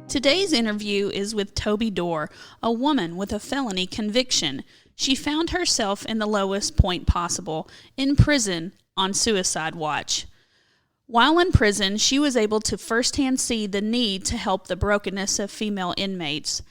Today's interview is with Toby Dorr, a woman with a felony conviction. She found herself in the lowest point possible, in prison on suicide watch. While in prison, she was able to firsthand see the need to help the brokenness of female inmates.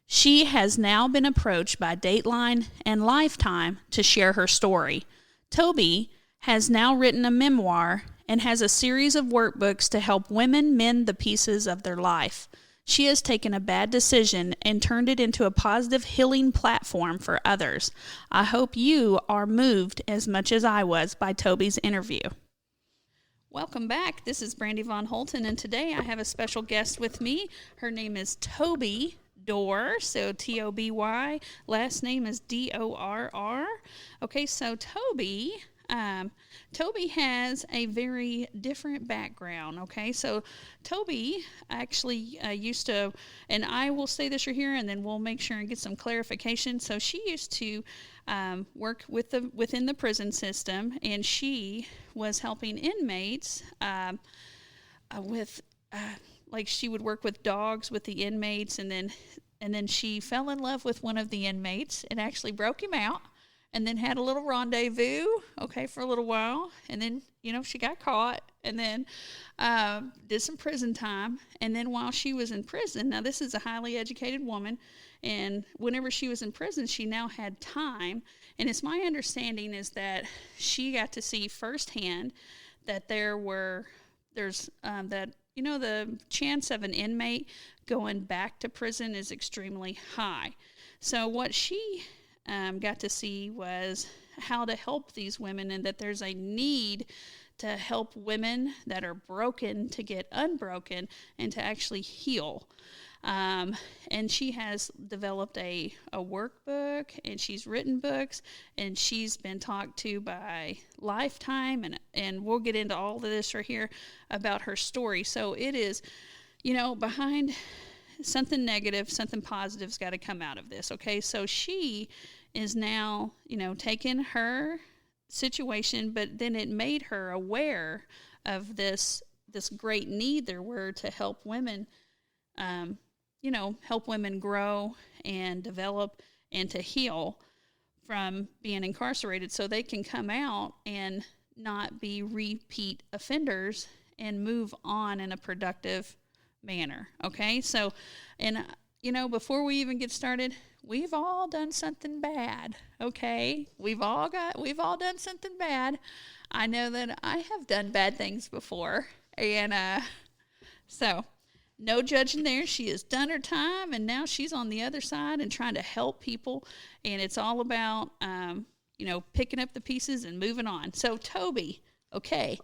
She has now been approached by Dateline and Lifetime to share her story. Toby has now written a memoir and has a series of workbooks to help women mend the pieces of their life. She has taken a bad decision and turned it into a positive healing platform for others. I hope you are moved as much as I was by Toby's interview. Welcome back. This is Brandy Von Holton, and today I have a special guest with me. Her name is Toby Dorr, so T-O-B-Y. Last name is D-O-R-R. Okay, so Toby has a very different background, okay? So Toby actually used to, and I will say this right here, and then we'll make sure and get some clarification. So she used to work within the prison system, and she was helping inmates with, like she would work with dogs with the inmates, and then she fell in love with one of the inmates and actually broke him out. And then had a little rendezvous, okay, for a little while. And then, she got caught and then did some prison time. And then while she was in prison, now this is a highly educated woman, and whenever she was in prison, she now had time. And it's my understanding is that she got to see firsthand that the chance of an inmate going back to prison is extremely high. So what she got to see was how to help these women, and that there's a need to help women that are broken to get unbroken and to actually heal. And she has developed a workbook, and she's written books, and she's been talked to by Lifetime, and we'll get into all of this right here about her story. So it is, behind something negative, something positive's got to come out of this, okay? So she is now, taking her situation, but then it made her aware of this great need there were to help women, help women grow and develop and to heal from being incarcerated so they can come out and not be repeat offenders and move on in a productive manner, okay? So, and before we even get started, we've all done something bad, okay? We've all done something bad. I know that I have done bad things before, and so no judging there. She has done her time, and now she's on the other side and trying to help people, and it's all about picking up the pieces and moving on. So Toby, okay,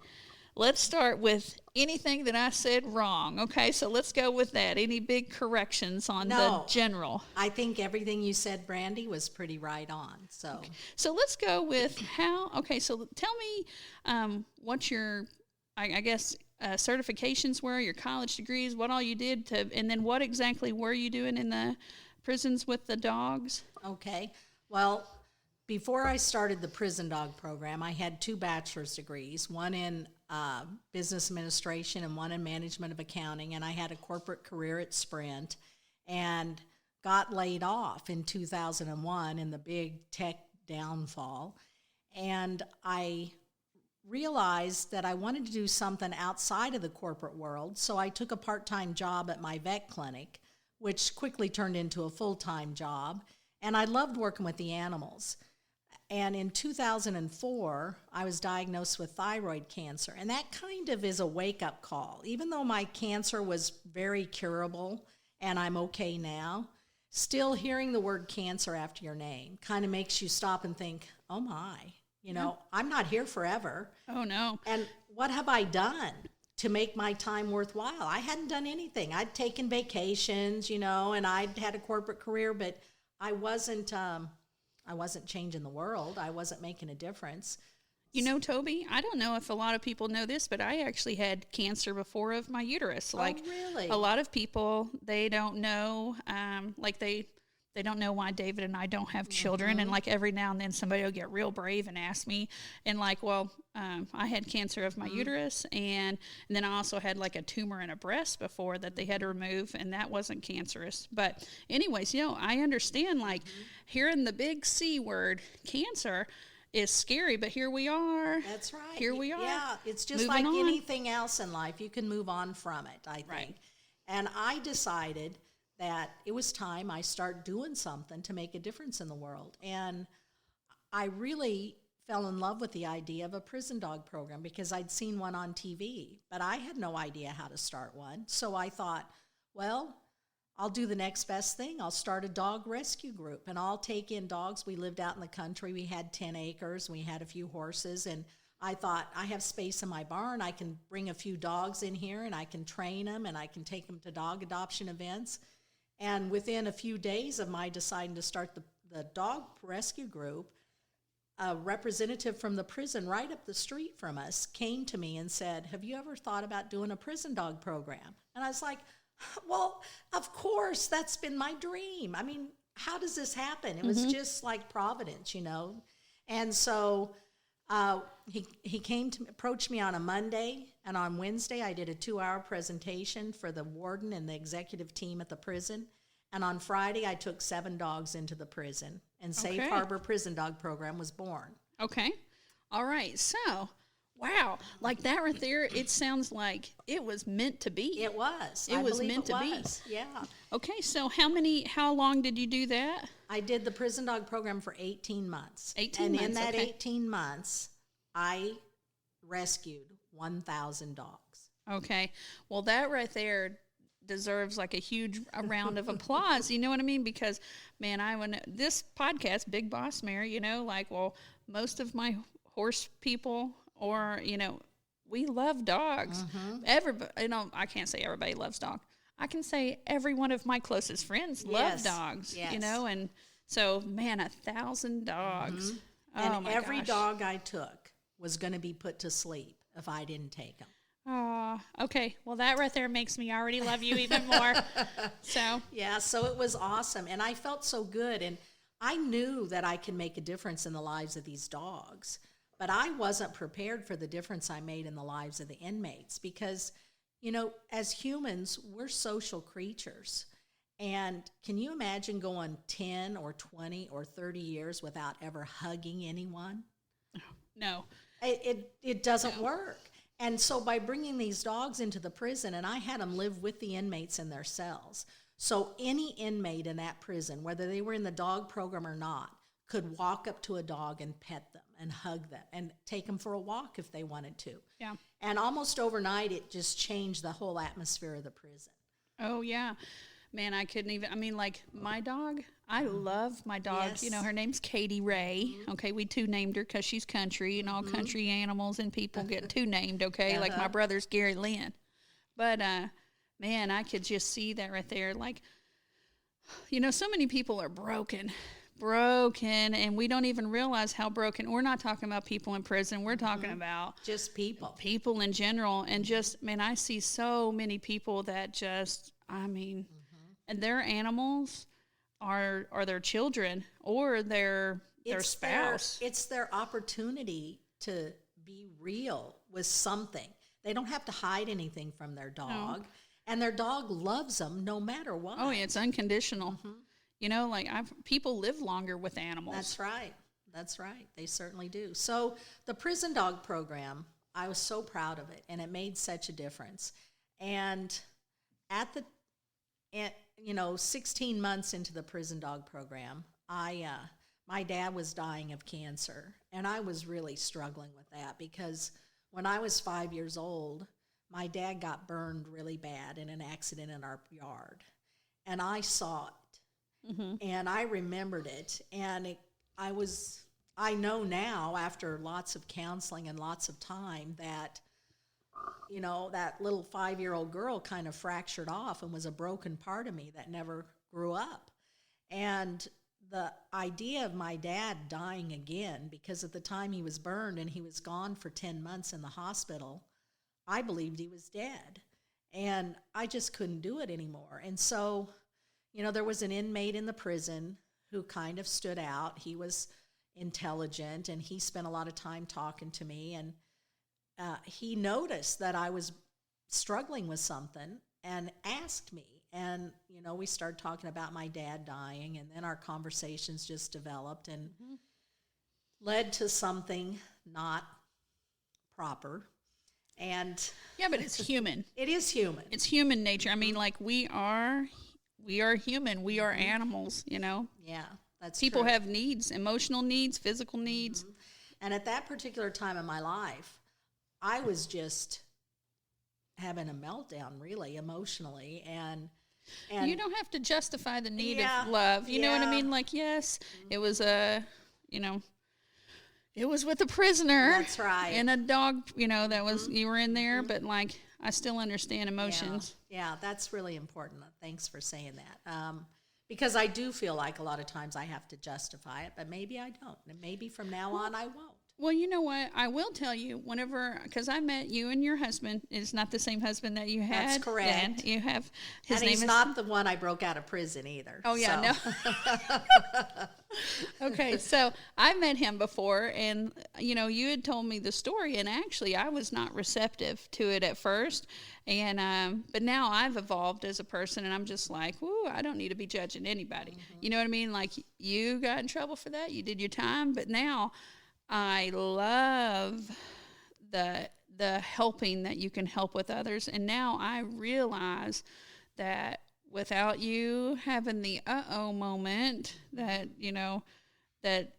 let's start with anything that I said wrong. Okay, so let's go with that. Any big corrections on the general? I think everything you said, Brandy, was pretty right on. So let's go with how. Okay, so tell me what your, I guess, certifications were, your college degrees, what all you did and then what exactly were you doing in the prisons with the dogs? Okay, well, before I started the prison dog program, I had 2 bachelor's degrees, one in business administration and one in management of accounting, and I had a corporate career at Sprint and got laid off in 2001 in the big tech downfall, and I realized that I wanted to do something outside of the corporate world, so I took a part-time job at my vet clinic, which quickly turned into a full-time job, and I loved working with the animals. And in 2004, I was diagnosed with thyroid cancer, and that kind of is a wake-up call. Even though my cancer was very curable and I'm okay now, still hearing the word cancer after your name kind of makes you stop and think, oh my, I'm not here forever. Oh no. And what have I done to make my time worthwhile? I hadn't done anything. I'd taken vacations, and I'd had a corporate career, but I wasn't changing the world. I wasn't making a difference. Toby, I don't know if a lot of people know this, but I actually had cancer before of my uterus. Really? A lot of people, they don't know, they they don't know why David and I don't have children. And like every now and then somebody will get real brave and ask me, and like, well, I had cancer of my uterus, and then I also had like a tumor in a breast before that they had to remove, and that wasn't cancerous. But anyways, I understand, like hearing the big C word, cancer, is scary, but here we are. That's right. Here we are. Yeah, it's just moving like on. anything else in life. You can move on from it, I think. Right. And I decided that it was time I start doing something to make a difference in the world. And I really fell in love with the idea of a prison dog program because I'd seen one on TV, but I had no idea how to start one. So I thought, well, I'll do the next best thing. I'll start a dog rescue group, and I'll take in dogs. We lived out in the country. We had 10 acres. We had a few horses, and I thought, I have space in my barn. I can bring a few dogs in here, and I can train them, and I can take them to dog adoption events. And within a few days of my deciding to start the dog rescue group, a representative from the prison right up the street from us came to me and said, have you ever thought about doing a prison dog program? And I was like, well, of course, that's been my dream. I mean, how does this happen? It was just like Providence, And so he came to approach me on a Monday, and on Wednesday I did a 2-hour presentation for the warden and the executive team at the prison. And on Friday I took 7 dogs into the prison, and Safe Harbor Prison Dog Program was born. Okay. All right. So, wow, like that right there, it sounds like it was meant to be. It was. It was meant to be. Yeah. Okay, so how long did you do that? I did the prison dog program for 18 months. 18 months. And in that okay. 18 months, I rescued 1,000 dogs. Okay. Well, that right there deserves like a round of applause. You know what I mean? Because, man, this podcast, Big Boss Mary, most of my horse people or, we love dogs. Everybody, I can't say everybody loves dogs. I can say every one of my closest friends love dogs, and so, man, 1,000 dogs. Oh, and my every gosh. dog I took was going to be put to sleep if I didn't take them. Oh, okay. Well, that right there makes me already love you even more. So it was awesome. And I felt so good. And I knew that I could make a difference in the lives of these dogs. But I wasn't prepared for the difference I made in the lives of the inmates because, as humans, we're social creatures. And can you imagine going 10 or 20 or 30 years without ever hugging anyone? No. It doesn't work. And so by bringing these dogs into the prison, and I had them live with the inmates in their cells, so any inmate in that prison, whether they were in the dog program or not, could walk up to a dog and pet them and hug them and take them for a walk if they wanted to. Yeah. And almost overnight, it just changed the whole atmosphere of the prison. Oh, yeah. Man, I couldn't even, like my dog, I love my dog. Yes. Her name's Katie Ray. Okay, we two named her because she's country, and all country animals and people get two named, okay? Like my brother's Gary Lynn. But, man, I could just see that right there. Like, so many people are broken, and we don't even realize how broken. We're not talking about people in prison. We're talking about just people in general. And just, man, I see so many people that just, and their animals are their children or their spouse. It's their opportunity to be real with something. They don't have to hide anything from their dog. No. And their dog loves them no matter what. Oh, yeah, it's unconditional. People live longer with animals. That's right. They certainly do. So the prison dog program, I was so proud of it, and it made such a difference. And 16 months into the prison dog program, my dad was dying of cancer, and I was really struggling with that because when I was 5 years old, my dad got burned really bad in an accident in our yard, and I saw it, and I remembered it, and I know now after lots of counseling and lots of time that that little 5-year-old girl kind of fractured off and was a broken part of me that never grew up. And the idea of my dad dying again, because at the time he was burned and he was gone for 10 months in the hospital, I believed he was dead. And I just couldn't do it anymore. And so, there was an inmate in the prison who kind of stood out. He was intelligent, and he spent a lot of time talking to me, and he noticed that I was struggling with something and asked me. And, we started talking about my dad dying, and then our conversations just developed and led to something not proper. And yeah, but it's human. It is human. It's human nature. I mean, like, we are human. We are animals, Yeah, that's People true. have needs, emotional needs, physical needs. And at that particular time in my life, I was just having a meltdown, really, emotionally. And you don't have to justify the need Yeah, of love. You know what I yeah. mean? Like, yes, it was it was with a prisoner. That's right. And a dog, that was, you were in there, but like, I still understand emotions. Yeah, that's really important. Thanks for saying that. Because I do feel like a lot of times I have to justify it, but maybe I don't. And maybe from now on I won't. Well, you know what? I will tell you, because I met you and your husband is not the same husband that you had. That's correct. Then. You have his And name he's is not the one I broke out of prison either. Oh yeah, so. no. Okay, so I met him before, and you had told me the story, and actually I was not receptive to it at first, and but now I've evolved as a person, and I'm just like, whoo, I don't need to be judging anybody. You know what I mean? Like, you got in trouble for that, you did your time, but now I love the helping that you can help with others, and now I realize that without you having the moment that that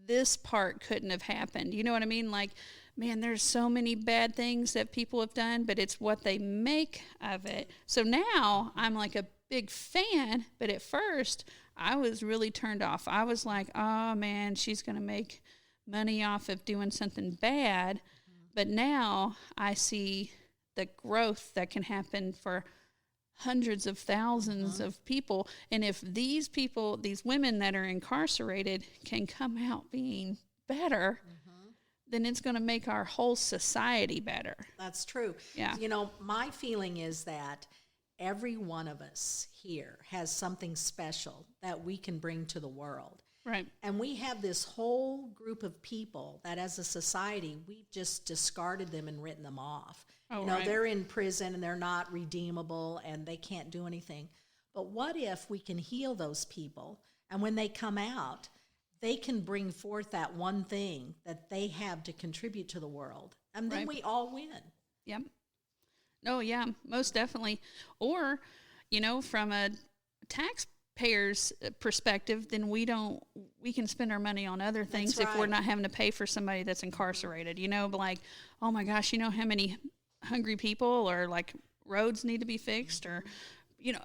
this part couldn't have happened. You know what I mean? Like, man, there's so many bad things that people have done, but it's what they make of it. So now I'm like a big fan, but at first I was really turned off. I was like, oh man, she's going to make money off of doing something bad. But now I see the growth that can happen for hundreds of thousands of people. And if these people, these women that are incarcerated, can come out being better, then it's going to make our whole society better. That's true. Yeah. My feeling is that every one of us here has something special that we can bring to the world. Right. And we have this whole group of people that as a society, we've just discarded them and written them off. Oh, right. They're in prison and they're not redeemable and they can't do anything. But what if we can heal those people, and when they come out, they can bring forth that one thing that they have to contribute to the world, and then Right. we all win. Yep. Oh, yeah, most definitely. Or, from a taxpayer's perspective, then we can spend our money on other things That's if we're right. not having to pay for somebody that's incarcerated. Like, oh my gosh, how many hungry people, or like roads need to be fixed, or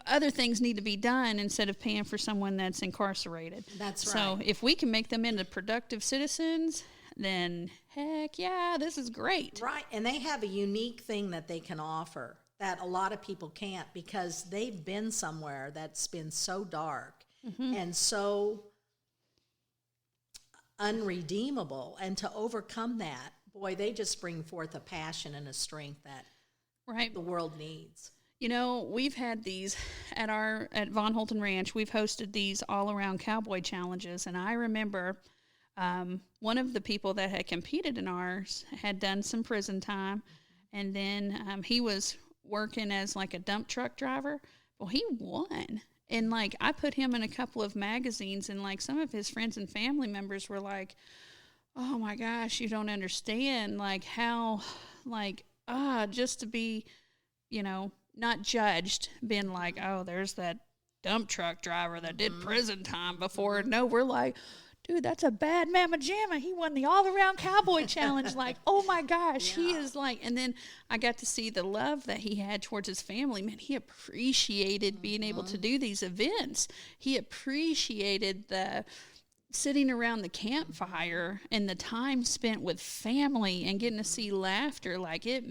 other things need to be done instead of paying for someone that's incarcerated. That's So right. if we can make them into productive citizens, then heck yeah, this is great. Right, and they have a unique thing that they can offer that a lot of people can't, because they've been somewhere that's been so dark and so unredeemable, and to overcome that, boy, they just bring forth a passion and a strength that Right. the world needs. We've had these at Von Holton Ranch. We've hosted these all-around cowboy challenges, and I remember one of the people that had competed in ours had done some prison time, and then he was working as like a dump truck driver. Well, he won, and like I put him in a couple of magazines, and like some of his friends and family members were like, "Oh my gosh, you don't understand like how like just to be, not judged, being like, oh, there's that dump truck driver that did prison time before." No, we're like, dude, that's a bad mamma jamma. He won the all-around cowboy challenge. Like, oh my gosh, he is like. And then I got to see the love that he had towards his family. Man, he appreciated being able to do these events. He appreciated the sitting around the campfire and the time spent with family and getting to see laughter. Like, it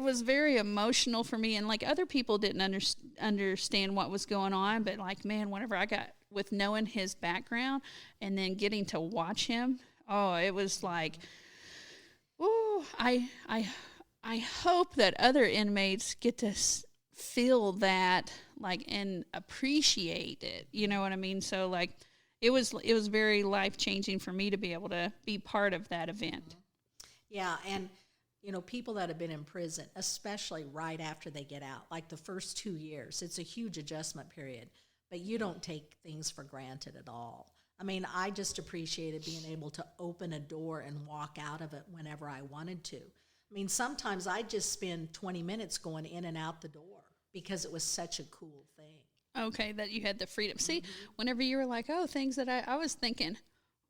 was very emotional for me, and like other people didn't understand what was going on, but like, man, whenever I got with knowing his background and then getting to watch him, it was like, ooh, I hope that other inmates get to feel that, like, and appreciate it. You know what I mean? So, like, it was very life-changing for me to be able to be part of that event. Yeah, and people that have been in prison, especially right after they get out, like the first 2 years, it's a huge adjustment period, but you don't take things for granted at all. I mean, I just appreciated being able to open a door and walk out of it whenever I wanted to. I mean, sometimes I just spend 20 minutes going in and out the door because it was such a cool thing. Okay, that you had the freedom. See, whenever you were like, oh, things that I was thinking,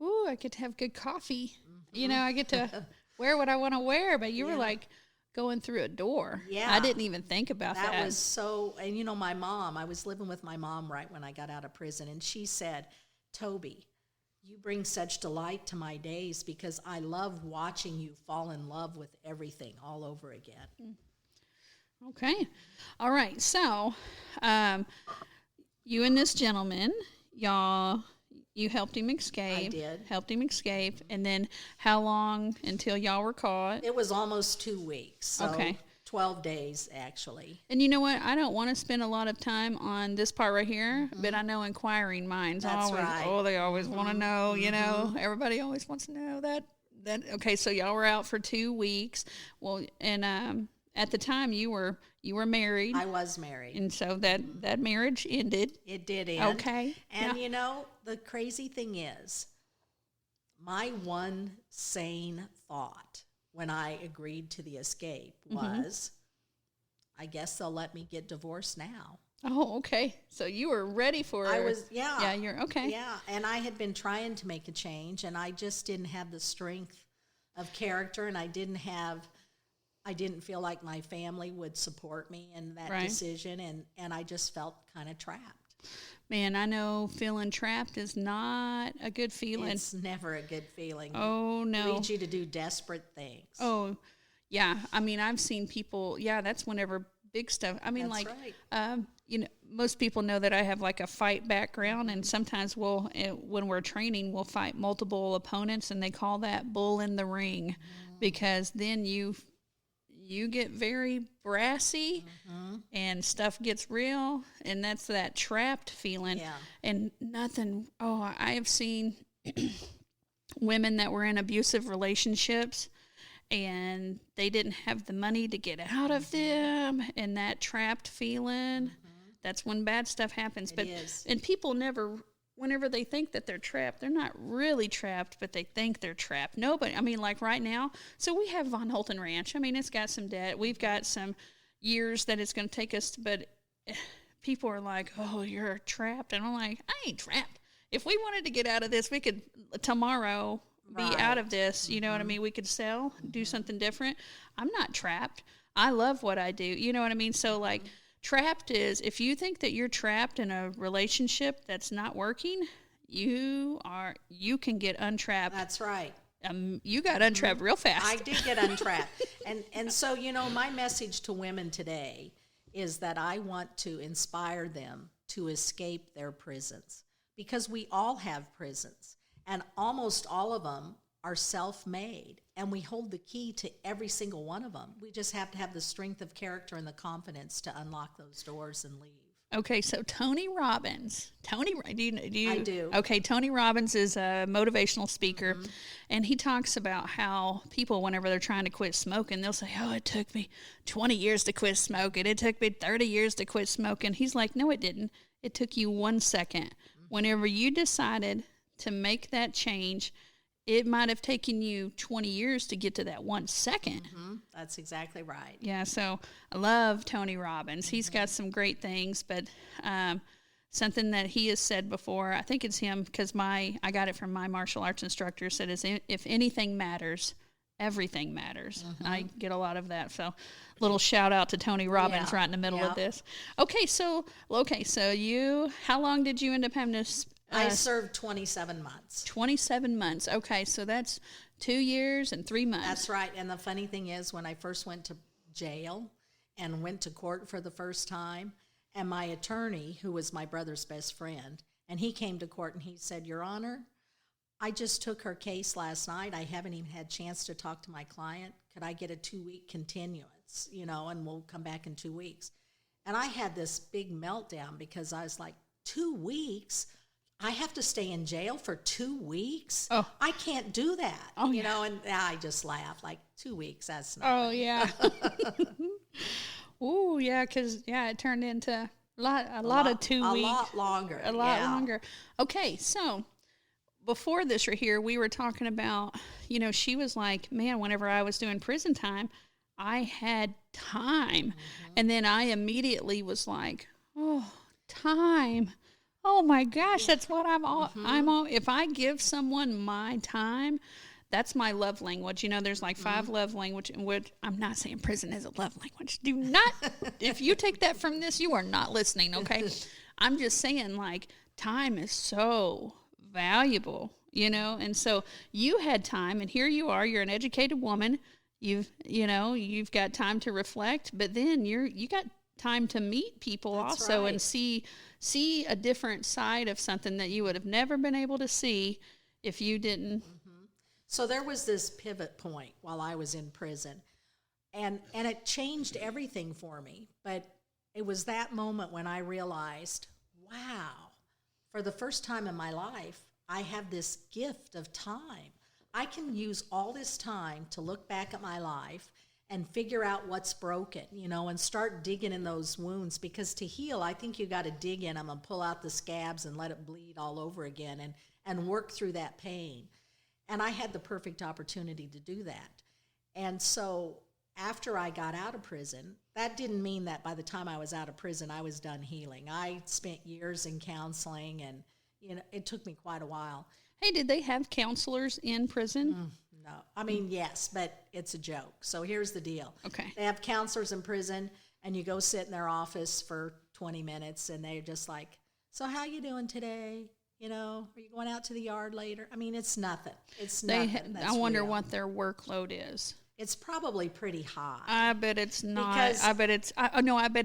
ooh, I get to have good coffee. I get to wear what I want to wear. But you were like going through a door. Yeah. I didn't even think about that. That was so, and my mom, I was living with my mom right when I got out of prison, and she said, Toby, you bring such delight to my days because I love watching you fall in love with everything all over again. Okay. All right. So, you and this gentleman, you helped him escape. I did. Helped him escape. And then how long until y'all were caught? It was almost 2 weeks. So Okay. 12 days, actually. And you know what? I don't want to spend a lot of time on this part right here, but I know inquiring minds That's always, right. they always want to know, everybody always wants to know that. Okay, so y'all were out for 2 weeks. Well, and at the time you were married. I was married. And so that marriage ended. It did end. Okay. And the crazy thing is, my one sane thought when I agreed to the escape was, I guess they'll let me get divorced now. Oh, okay. So you were ready for I was, yeah. Yeah, you're okay. Yeah, and I had been trying to make a change, and I just didn't have the strength of character, and I didn't feel like my family would support me in that decision, and I just felt kind of trapped. Man, I know feeling trapped is not a good feeling. It's never a good feeling. Oh, no. It leads you to do desperate things. Oh, yeah. I mean, I've seen people, that's whenever big stuff. I mean, That's like, right. most people know that I have like a fight background, and sometimes when we're training, we'll fight multiple opponents, and they call that bull in the ring, because then you get very brassy and stuff gets real, and that's that trapped feeling. Yeah. And nothing, I have seen women that were in abusive relationships and they didn't have the money to get out of them, and that trapped feeling, that's when bad stuff happens. It is. And people whenever they think that they're trapped, they're not really trapped, but they think they're trapped. Nobody, I mean, like right now, so we have Von Holten Ranch. I mean, it's got some debt. We've got some years that it's going to take us, but people are like, oh, you're trapped. And I'm like, I ain't trapped. If we wanted to get out of this, we could tomorrow be out of this. You know what I mean? We could sell, do something different. I'm not trapped. I love what I do. You know what I mean? So, like, trapped is, if you think that you're trapped in a relationship that's not working, you can get untrapped. That's right. You got untrapped real fast. I did get untrapped. And so, my message to women today is that I want to inspire them to escape their prisons, because we all have prisons, and almost all of them are self-made, and we hold the key to every single one of them. We just have to have the strength of character and the confidence to unlock those doors and leave. Okay, so Tony Robbins. Do you? I do. Okay, Tony Robbins is a motivational speaker, and he talks about how people, whenever they're trying to quit smoking, they'll say, oh, it took me 20 years to quit smoking. It took me 30 years to quit smoking. He's like, no, it didn't. It took you 1 second. Whenever you decided to make that change, it might have taken you 20 years to get to that 1 second. That's exactly right. Yeah, so I love Tony Robbins. He's got some great things, but something that he has said before, I think it's him, because I got it from my martial arts instructor, said, if anything matters, everything matters. I get a lot of that. So little shout out to Tony Robbins right in the middle of this. Okay, so how long did you end up having to I served 27 months. 27 months. Okay, so that's 2 years and 3 months. That's right. And the funny thing is, when I first went to jail and went to court for the first time, and my attorney, who was my brother's best friend, and he came to court and he said, Your Honor, I just took her case last night. I haven't even had a chance to talk to my client. Could I get a 2-week continuance, and we'll come back in 2 weeks? And I had this big meltdown because I was like, 2 weeks? I have to stay in jail for 2 weeks? Oh. I can't do that. Oh, you know, and I just laughed, like, 2 weeks, that's not. Oh, yeah. Ooh, yeah, because, it turned into a lot of 2 weeks. A lot longer. A lot longer. Okay, so before this right here, we were talking about, she was like, man, whenever I was doing prison time, I had time. And then I immediately was like, oh, time. Oh my gosh, that's what I'm all, if I give someone my time, that's my love language. There's like 5 love language, in which I'm not saying prison is a love language. Do not, if you take that from this, you are not listening, okay? I'm just saying, like, time is so valuable, and so you had time, and here you are, you're an educated woman. You've got time to reflect, but then you got time to meet people. That's also, right. And see a different side of something that you would have never been able to see if you didn't. So there was this pivot point while I was in prison, and it changed everything for me. But it was that moment when I realized, wow, for the first time in my life, I have this gift of time. I can use all this time to look back at my life and figure out what's broken, and start digging in those wounds. Because to heal, I think you got to dig in them and pull out the scabs and let it bleed all over again and work through that pain. And I had the perfect opportunity to do that. And so after I got out of prison, that didn't mean that by the time I was out of prison, I was done healing. I spent years in counseling, and it took me quite a while. Hey, did they have counselors in prison? No. I mean, yes, but it's a joke. So here's the deal. Okay. They have counselors in prison, and you go sit in their office for 20 minutes, and they're just like, so how you doing today? Are you going out to the yard later? I mean, it's nothing. It's nothing. I wonder what their workload is. It's probably pretty high. I bet it's not. I bet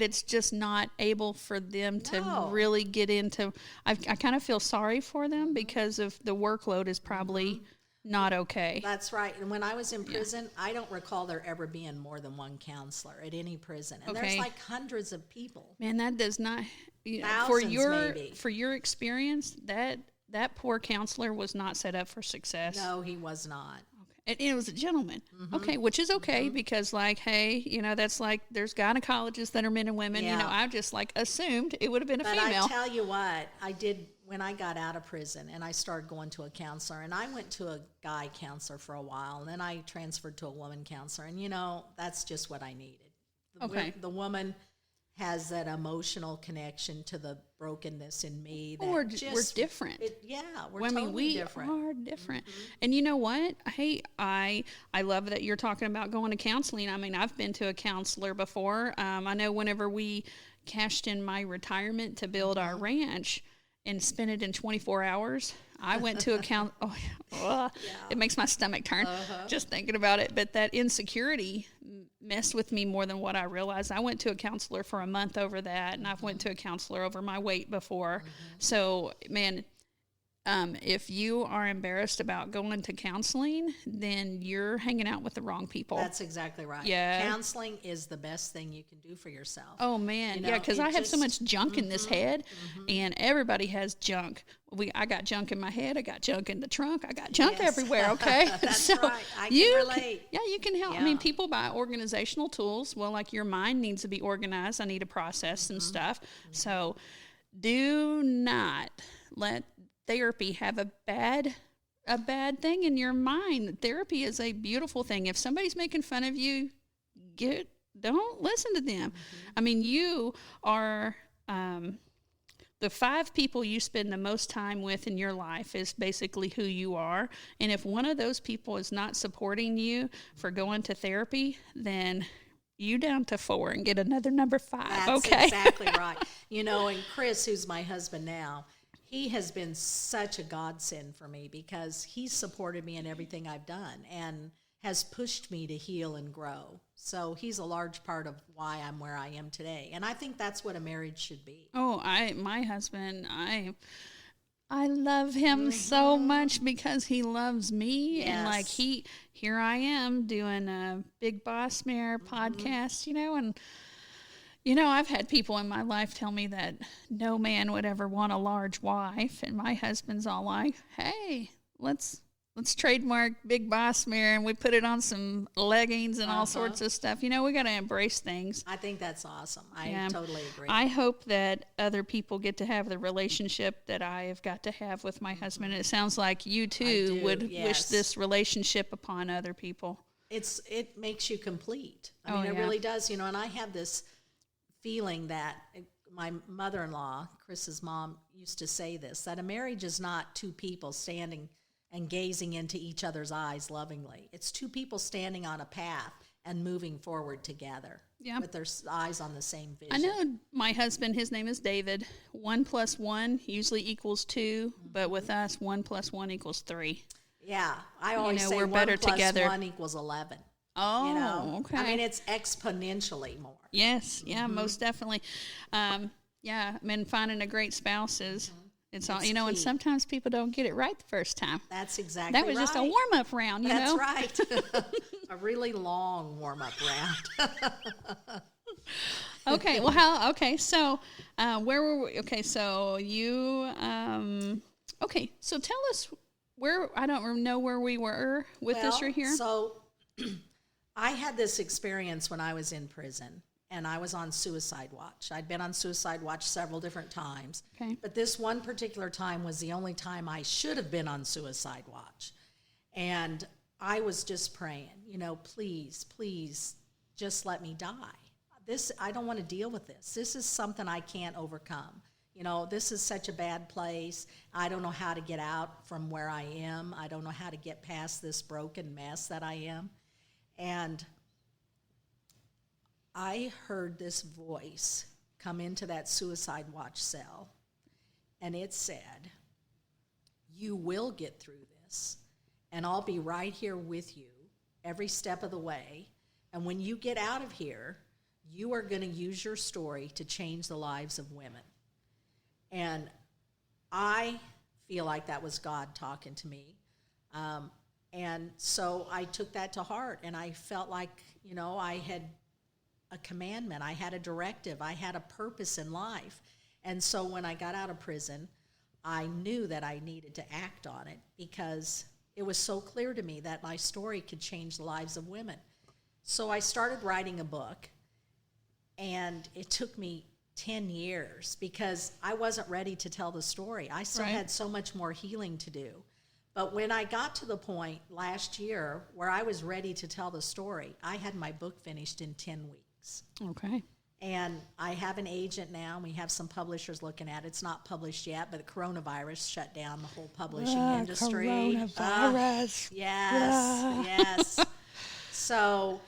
it's just not able for them to really get into. I kind of feel sorry for them because of the workload is probably not okay. That's right. And when I was in prison, I don't recall there ever being more than one counselor at any prison. And there's like hundreds of people. Man, that does not. Thousands, maybe. For your experience, that poor counselor was not set up for success. No, he was not. And it was a gentleman. Okay, which is okay because, like, hey, that's like there's gynecologists that are men and women. Yeah. I just like assumed it would have been a female. But I tell you what, I did when I got out of prison and I started going to a counselor, and I went to a guy counselor for a while, and then I transferred to a woman counselor, and that's just what I needed. The woman has that emotional connection to the brokenness in me. That we're different. We're totally different. We are different. And you know what? Hey, I love that you're talking about going to counseling. I mean, I've been to a counselor before. I know whenever we cashed in my retirement to build our ranch and spent it in 24 hours, I went to a it makes my stomach turn just thinking about it. But that insecurity messed with me more than what I realized. I went to a counselor for a month over that, and I've went to a counselor over my weight before. So, man, if you are embarrassed about going to counseling, then you're hanging out with the wrong people. That's exactly right. Yeah. Counseling is the best thing you can do for yourself. Oh, man. Because I have so much junk in this head, and everybody has junk. I got junk in my head. I got junk in the trunk. I got junk everywhere, okay? That's right. I can relate. You can help. I mean, people buy organizational tools. Well, like your mind needs to be organized. I need to process some stuff. So do not let therapy have a bad thing in your mind. Therapy is a beautiful thing. If somebody's making fun of you, don't listen to them. I mean, you are the 5 people you spend the most time with in your life is basically who you are. And if one of those people is not supporting you for going to therapy, then you down to 4 and get another number 5. That's exactly right. And Chris, who's my husband now, he has been such a godsend for me because he's supported me in everything I've done and has pushed me to heal and grow. So he's a large part of why I'm where I am today. And I think that's what a marriage should be. Oh, my husband, I love him so much because he loves me. Yes. And like here I am doing a Big Boss Mare podcast, and You know, I've had people in my life tell me that no man would ever want a large wife, and my husband's all like, "Hey, let's trademark Big Boss Mirror, and we put it on some leggings and all sorts of stuff." You know, we got to embrace things. I think that's awesome. I totally agree. I hope that other people get to have the relationship that I have got to have with my husband. It sounds like you too would wish this relationship upon other people. It makes you complete. I mean, it really does. You know, and I have this feeling that my mother-in-law, Chris's mom, used to say this, that a marriage is not two people standing and gazing into each other's eyes lovingly. It's two people standing on a path and moving forward together with their eyes on the same vision. I know my husband, his name is David. 1 + 1 usually equals 2, but with us, 1 + 1 equals 3. Yeah, I always say we're 1 better + together. 1 = 11. Oh, okay. I mean, it's exponentially more. Yes, yeah, most definitely. I mean, finding a great spouse is, it's all, you know, and sometimes people don't get it right the first time. That's exactly right. That was just a warm-up round, you know? That's right. A really long warm-up round. Okay, well, so where were we? Okay, so you, so tell us where, I don't know where we were with this right here. So I had this experience when I was in prison, and I was on suicide watch. I'd been on suicide watch several different times, but this one particular time was the only time I should have been on suicide watch. And I was just praying, you know, please, please, just let me die. I don't want to deal with this. This is something I can't overcome. You know, this is such a bad place. I don't know how to get out from where I am. I don't know how to get past this broken mess that I am. And I heard this voice come into that suicide watch cell, and it said, "You will get through this, and I'll be right here with you every step of the way. And when you get out of here, you are going to use your story to change the lives of women." And I feel like that was God talking to me. And so I took that to heart, and I felt like, you know, I had a commandment, I had a directive, I had a purpose in life. And so when I got out of prison, I knew that I needed to act on it because it was so clear to me that my story could change the lives of women. So I started writing a book, and it took me 10 years because I wasn't ready to tell the story. I still had so much more healing to do. But when I got to the point last year where I was ready to tell the story, I had my book finished in 10 weeks. Okay. And I have an agent now. We have some publishers looking at it. It's not published yet, but the coronavirus shut down the whole publishing industry. Coronavirus. Yes. So,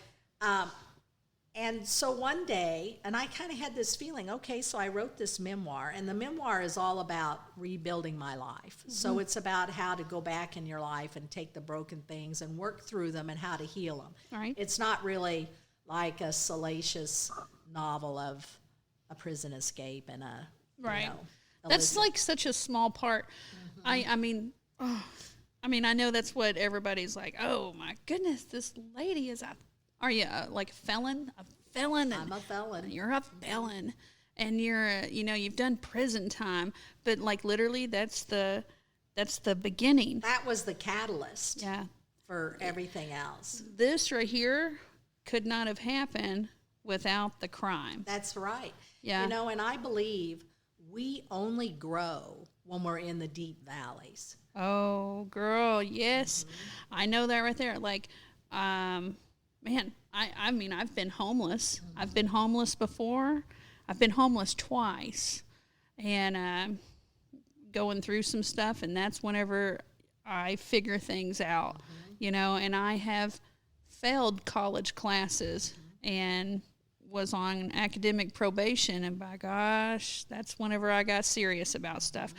and so one day, and I kind of had this feeling, okay, so I wrote this memoir, and the memoir is all about rebuilding my life. Mm-hmm. So it's about how to go back in your life and take the broken things and work through them and how to heal them. All right. It's not really like a salacious novel of a prison escape and a, right. You know, that's like such a small part. Mm-hmm. I mean, I know that's what everybody's like, oh my goodness, this lady is are you like a felon? A felon? I'm a felon. You're a felon. And you're, you know, you've done prison time, but like literally that's the beginning. That was the catalyst. Yeah. For everything else. This right here could not have happened without the crime. That's right. Yeah. You know, and I believe we only grow when we're in the deep valleys. Oh, girl, yes. Mm-hmm. I know that right there. Like, man, I mean, I've been homeless. Mm-hmm. I've been homeless before. I've been homeless twice. And going through some stuff, and that's whenever I figure things out, you know, and I have failed college classes and was on academic probation, and by gosh, that's whenever I got serious about stuff.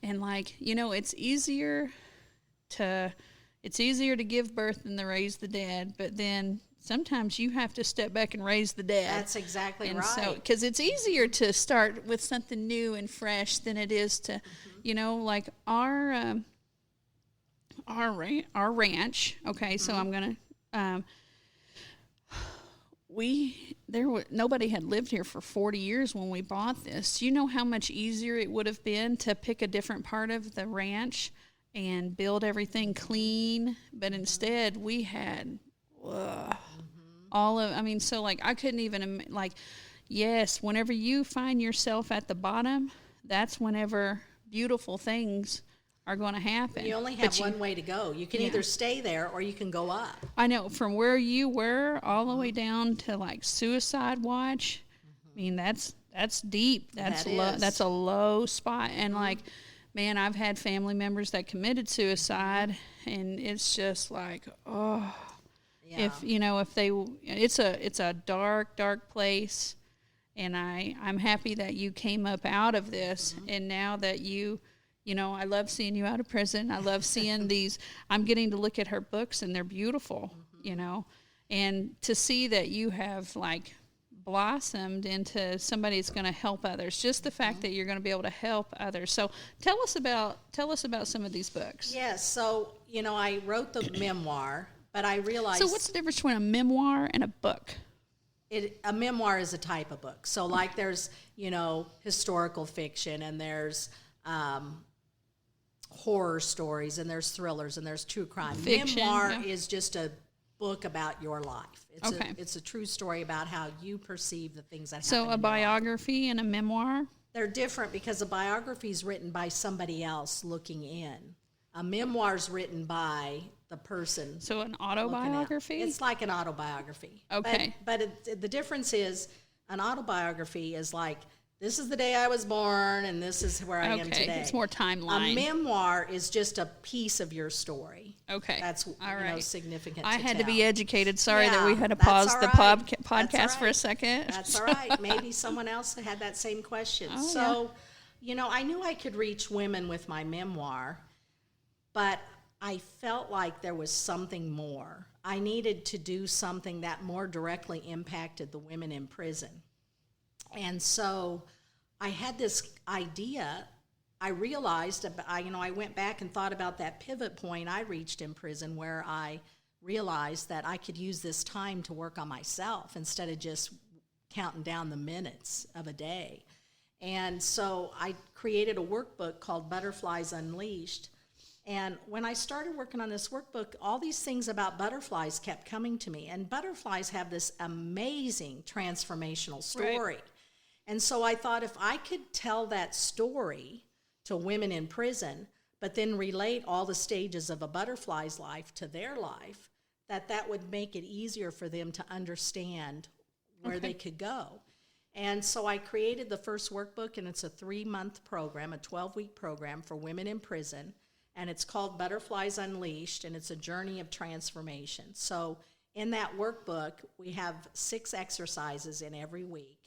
And like, you know, it's easier to give birth than to raise the dead, but then sometimes you have to step back and raise the dead. That's exactly and right. So, because it's easier to start with something new and fresh than it is to, you know, like our ranch. Okay, so I'm gonna. nobody had lived here for 40 years when we bought this. Do you know how much easier it would have been to pick a different part of the ranch and build everything clean? But instead, we had so like I couldn't even, like, yes, whenever you find yourself at the bottom, that's whenever beautiful things are going to happen. You only have one way to go. You can either stay there or you can go up. I know, from where you were all the way down to like suicide watch. I mean, that's deep. That's low. That's a low spot. And like, man, I've had family members that committed suicide, and it's just like, if it's a dark place. And I'm happy that you came up out of this, and now that I love seeing you out of prison. I love seeing these. I'm getting to look at her books, and they're beautiful, and to see that you have like blossomed into somebody that's going to help others. Just the fact that you're going to be able to help others. So tell us about some of these books. Yes. So I wrote the memoir, but I realized. So what's the difference between a memoir and a book? A memoir is a type of book. So like there's historical fiction, and there's horror stories, and there's thrillers, and there's true crime. Fiction, memoir is just a book about your life. It's a true story about how you perceive the things that happen. So a biography and a memoir? They're different because a biography is written by somebody else looking in. A memoir is written by the person. So an autobiography? It's like an autobiography. Okay. But the difference is an autobiography is like, this is the day I was born, and this is where I am today. It's more timeline. A memoir is just a piece of your story. Okay. That's all right. Significant I to had tell. to be educated. Sorry that we had to pause the podcast for a second. That's all right. Maybe someone else had that same question. I knew I could reach women with my memoir, but I felt like there was something more. I needed to do something that more directly impacted the women in prison. And so I had this idea. I realized, I went back and thought about that pivot point I reached in prison, where I realized that I could use this time to work on myself instead of just counting down the minutes of a day. And so I created a workbook called Butterflies Unleashed. And when I started working on this workbook, all these things about butterflies kept coming to me. And butterflies have this amazing transformational story. Right. And so I thought, if I could tell that story to women in prison, but then relate all the stages of a butterfly's life to their life, that would make it easier for them to understand where they could go. And so I created the first workbook, and it's a 3-month program, a 12-week program for women in prison. And it's called Butterflies Unleashed, and it's a journey of transformation. So in that workbook, we have 6 exercises in every week.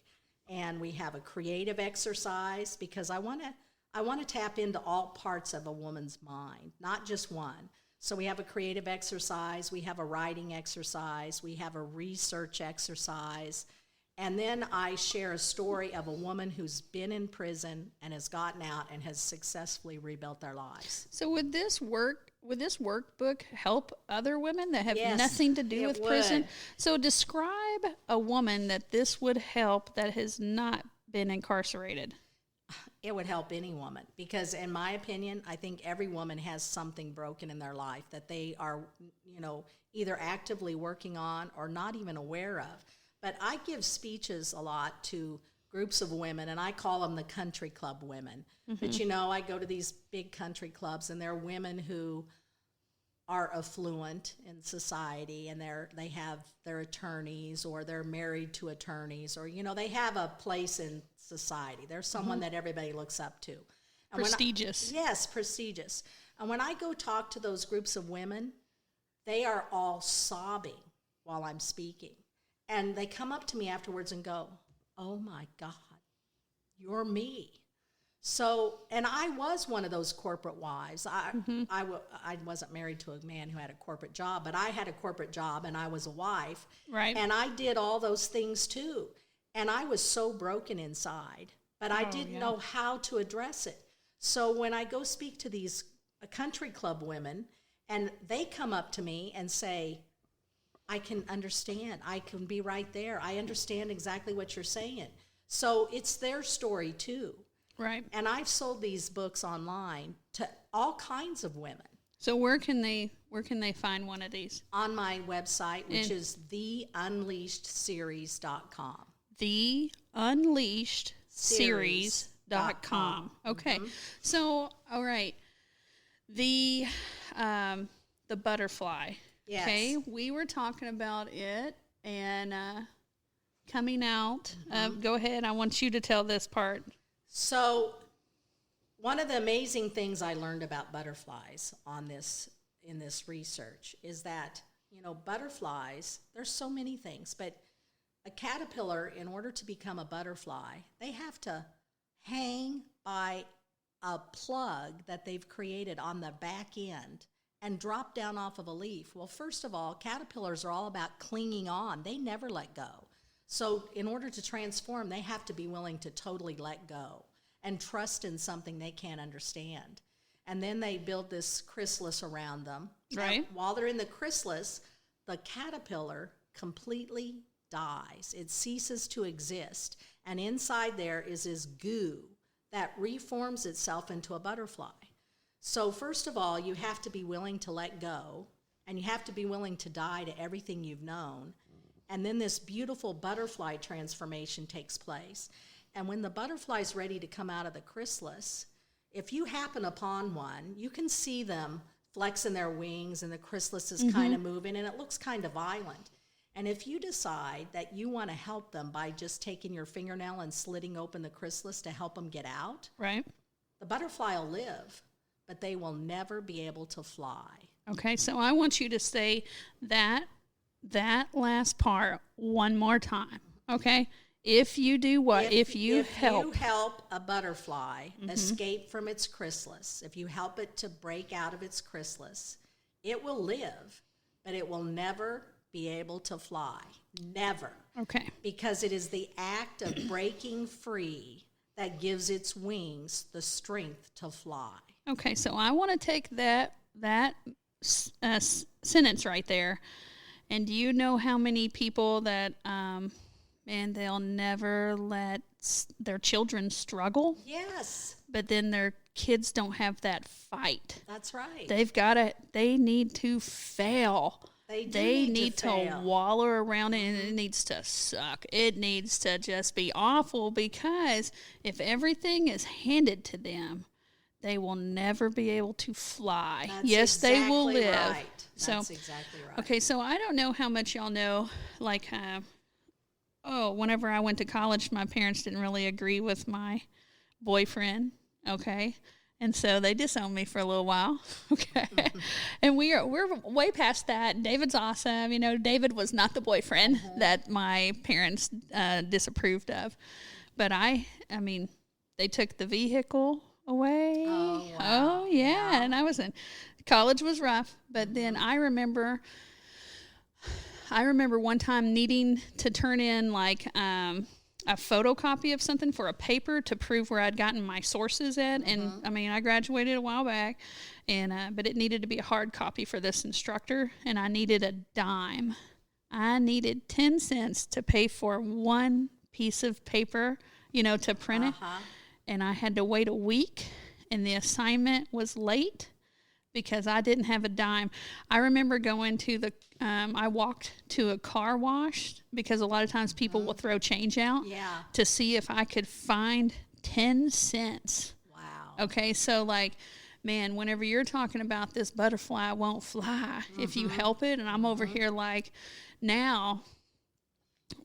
And we have a creative exercise, because I want to tap into all parts of a woman's mind, not just one. So we have a creative exercise, we have a writing exercise, we have a research exercise, and then I share a story of a woman who's been in prison and has gotten out and has successfully rebuilt their lives. So would this workbook help other women that have Yes, nothing to do with prison? would. So describe a woman that this would help that has not been incarcerated. It would help any woman, because in my opinion, I think every woman has something broken in their life that they are, either actively working on or not even aware of. But I give speeches a lot to groups of women, and I call them the country club women. Mm-hmm. But I go to these big country clubs, and they're women who are affluent in society, and they have their attorneys, or they're married to attorneys, or they have a place in society. They're someone that everybody looks up to. And prestigious. Yes, prestigious. And when I go talk to those groups of women, they are all sobbing while I'm speaking. And they come up to me afterwards and go, "Oh my God, you're me." So, and I was one of those corporate wives. I wasn't married to a man who had a corporate job, but I had a corporate job, and I was a wife. Right. And I did all those things too. And I was so broken inside, but I didn't know how to address it. So when I go speak to these country club women, and they come up to me and say, I can understand. I can be right there. I understand exactly what you're saying. So it's their story too. Right. And I've sold these books online to all kinds of women. So where can they find one of these? On my website, which is theunleashedseries.com. Theunleashedseries.com. Okay. Mm-hmm. So, all right. The butterfly. Yes. Okay. We were talking about it and coming out. Go ahead. I want you to tell this part. So one of the amazing things I learned about butterflies in this research is that, butterflies, there's so many things, but a caterpillar, in order to become a butterfly, they have to hang by a plug that they've created on the back end and drop down off of a leaf. Well, first of all, caterpillars are all about clinging on. They never let go. So in order to transform, they have to be willing to totally let go and trust in something they can't understand. And then they build this chrysalis around them. Right. And while they're in the chrysalis, the caterpillar completely dies. It ceases to exist. And inside there is this goo that reforms itself into a butterfly. So first of all, you have to be willing to let go, and you have to be willing to die to everything you've known. And then this beautiful butterfly transformation takes place. And when the butterfly's ready to come out of the chrysalis, if you happen upon one, you can see them flexing their wings and the chrysalis is kind of moving and it looks kind of violent. And if you decide that you want to help them by just taking your fingernail and slitting open the chrysalis to help them get out, Right. the butterfly will live, but they will never be able to fly. Okay. So I want you to say that last part one more time. Okay. If you do what? If you help a butterfly escape from its chrysalis, if you help it to break out of its chrysalis, it will live, but it will never be able to fly. Never. Okay. Because it is the act of breaking free that gives its wings the strength to fly. Okay. So I want to take that sentence right there. And do you know how many people that, and they'll never let their children struggle? Yes. But then their kids don't have that fight. That's right. They need to fail. They need to wallow around it, and it needs to suck. It needs to just be awful, because if everything is handed to them, they will never be able to fly. Yes, they will live. Right. That's exactly right. Okay, so I don't know how much y'all know, like, whenever I went to college, my parents didn't really agree with my boyfriend, okay? And so they disowned me for a little while, okay? And we're way past that. David's awesome. David was not the boyfriend that my parents disapproved of. But I mean, they took the vehicle away. Oh, wow. Oh, yeah. And I was college was rough, but then I remember one time needing to turn in like a photocopy of something for a paper to prove where I'd gotten my sources at. And I mean, I graduated a while back, and but it needed to be a hard copy for this instructor, and I needed a dime. I needed 10 cents to pay for one piece of paper, to print it. And I had to wait a week, and the assignment was late because I didn't have a dime. I remember going to I walked to a car wash, because a lot of times people will throw change out to see if I could find 10 cents. Wow. Okay, so like, man, whenever you're talking about this butterfly won't fly if you help it, and I'm over here like, now,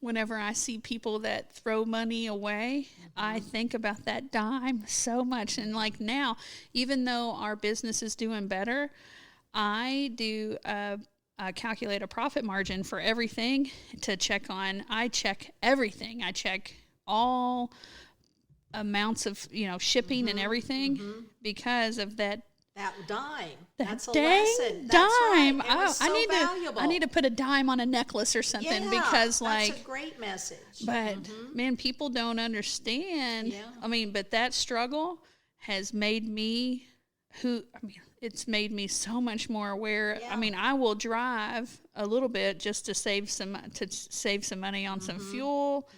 whenever I see people that throw money away, I think about that dime so much. And like now, even though our business is doing better, I do calculate a profit margin for everything to check on. I check everything. I check all amounts of, shipping and everything because of that. That dime. That's a dang lesson. That's dime. Right. It was so valuable. I need to put a dime on a necklace or something, because like, that's a great message. But man, people don't understand. Yeah. I mean, but that struggle has made me it's made me so much more aware. Yeah. I mean, I will drive a little bit just to save some money on some fuel.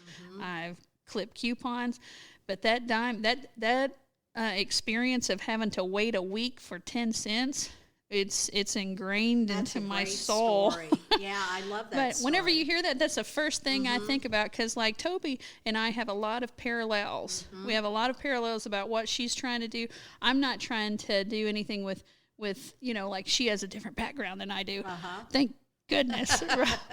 I've clipped coupons, but that experience of having to wait a week for 10 cents, it's ingrained That's into a my great soul. story. Yeah, I love that But whenever story. you hear that, that's the first thing I think about, because like Toby and I have a lot of parallels. We have a lot of parallels about what she's trying to do. I'm not trying to do anything with like she has a different background than I do. Thank goodness.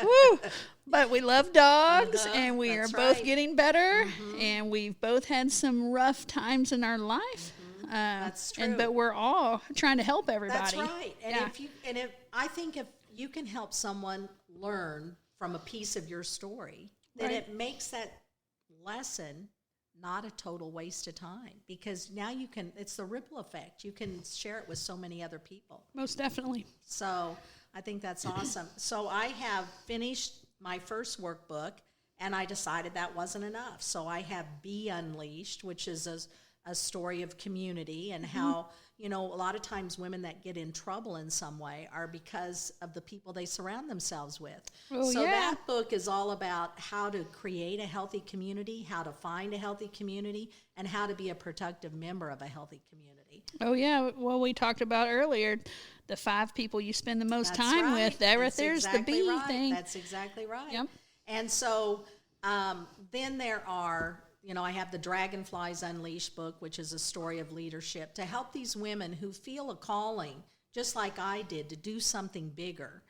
Woo! But we love dogs, and we That's are both right. getting better, and we've both had some rough times in our life. That's true. But we're all trying to help everybody. That's right. And Yeah. if you can help someone learn from a piece of your story, then Right. it makes that lesson not a total waste of time, because now it's the ripple effect. You can share it with so many other people. Most definitely. So I think that's awesome. So I have finished my first workbook, and I decided that wasn't enough. So I have Be Unleashed, which is a story of community and how, a lot of times women that get in trouble in some way are because of the people they surround themselves with. Oh, so yeah. that book is all about how to create a healthy community, how to find a healthy community, and how to be a productive member of a healthy community. Oh, yeah. Well, we talked about earlier the 5 people you spend the most That's time right. with. There's Exactly the B right. thing. That's exactly right. Yep. And so then there are, I have the Dragonflies Unleashed book, which is a story of leadership to help these women who feel a calling, just like I did, to do something bigger,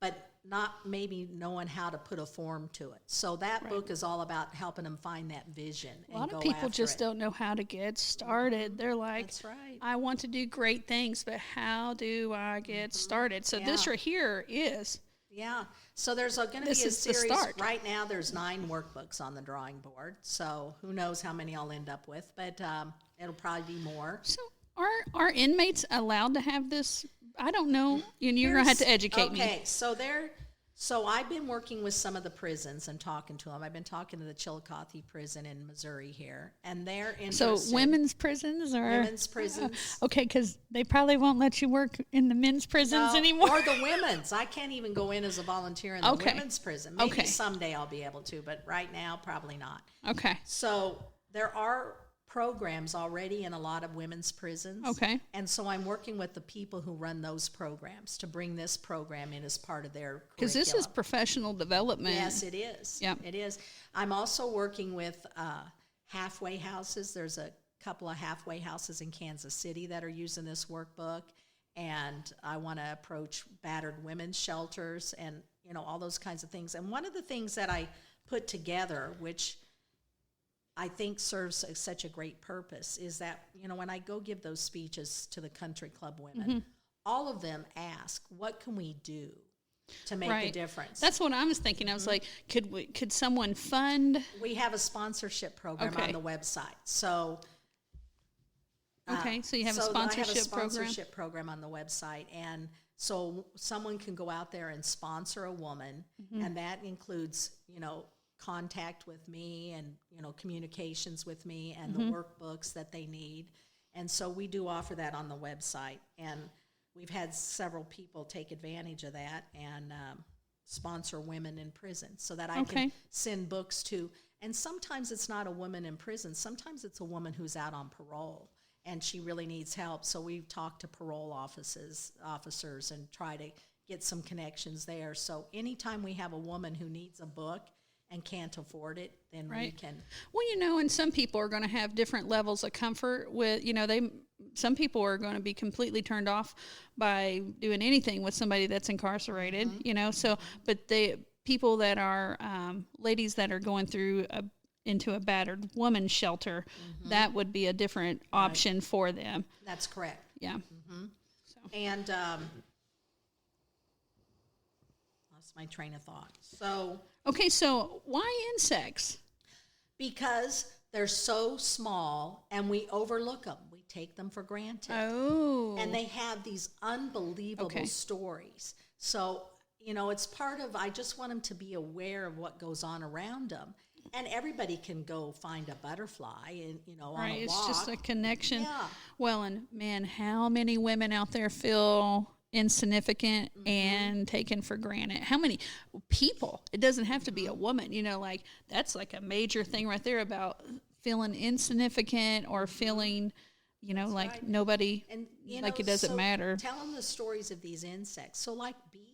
but not maybe knowing how to put a form to it. So that book is all about helping them find that vision and A lot go of people after just it. don't know how to get started. They're like, That's right. I want to do great things, but how do I get started? So this Yeah. right here is. Yeah. So there's going to be a This is the series. start. Right now, there's 9 workbooks on the drawing board. So who knows how many I'll end up with, but it'll probably be more. So are inmates allowed to have this? I don't know. And you're going to have to educate me. Okay, so I've been working with some of the prisons and talking to them. I've been talking to the Chillicothe prison in Missouri here, and they're So interested. women's prisons or Women's prisons. Okay, because they probably won't let you work in the men's prisons anymore. Or the women's. I can't even go in as a volunteer in the Okay. women's prison. Maybe Okay. someday I'll be able to, but right now, probably not. Okay. So there are programs already in a lot of women's prisons. Okay. And so I'm working with the people who run those programs to bring this program in as part of their curriculum. Because this is professional development. Yes, it is. Yep. It is. I'm also working with halfway houses. There's a couple of halfway houses in Kansas City that are using this workbook. And I want to approach battered women's shelters and, all those kinds of things. And one of the things that I put together, which I think serves such a great purpose, is that, when I go give those speeches to the country club women, all of them ask, what can we do to make a difference? That's what I was thinking. I was like, could someone fund? We have a sponsorship program on the website. So Okay, so you have a I have a sponsorship program. sponsorship program on the website, and so someone can go out there and sponsor a woman, and that includes, contact with me and, communications with me and the workbooks that they need. And so we do offer that on the website, and we've had several people take advantage of that and sponsor women in prison so that I can send books to. And sometimes it's not a woman in prison. Sometimes it's a woman who's out on parole and she really needs help. So we've talked to parole officers and try to get some connections there. So anytime we have a woman who needs a book and can't afford it, then we can. Well, and some people are going to have different levels of comfort with, some people are going to be completely turned off by doing anything with somebody that's incarcerated, so, but the people that are, ladies that are going through into a battered woman's shelter, that would be a different option for them. That's correct. Yeah. So. And lost my train of thought. So. Okay, so why insects? Because they're so small and we overlook them. We take them for granted. Oh. And they have these unbelievable stories. So, it's part of, I just want them to be aware of what goes on around them. And everybody can go find a butterfly and, on Right, a it's walk. just a connection. Yeah. Well, and man, how many women out there feel insignificant and taken for granted? How many people? It doesn't have to be a woman, like that's like a major thing right there about feeling insignificant or feeling, like right. nobody, And, like it doesn't matter. Tell them the stories of these insects. So like bees.